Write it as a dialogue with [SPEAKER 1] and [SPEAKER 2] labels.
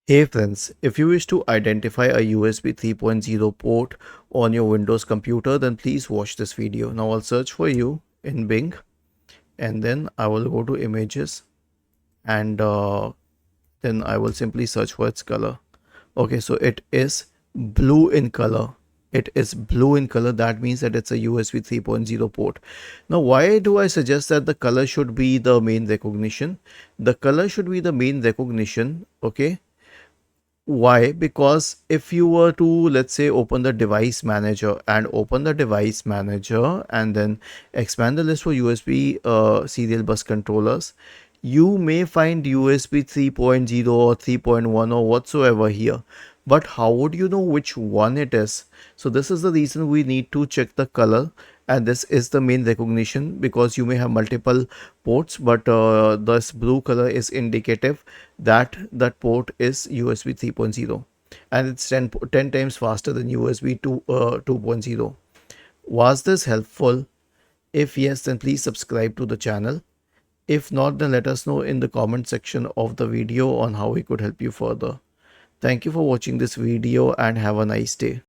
[SPEAKER 1] Hey friends, if you wish to identify a USB 3.0 port on your Windows computer, then please watch this video. Now I'll search for you in Bing and then I will go to images and then I will simply search for its color. Okay, so it is blue in color. It is blue in color. That means that it's a USB 3.0 port. Now, why do I suggest that the color should be the main recognition? The color should be the main recognition, okay? Why? Because if you were to, let's say, open the device manager and then expand the list for USB serial bus controllers, you may find USB 3.0 or 3.1 or whatsoever here. But how would you know which one it is? So this is the reason we need to check the color, and this is the main recognition because you may have multiple ports, but this blue color is indicative that that port is USB 3.0 and it's 10 times faster than USB 2.0. Was this helpful? If yes, then please subscribe to the channel. If not, then let us know in the comment section of the video on how we could help you further. Thank you for watching this video and have a nice day.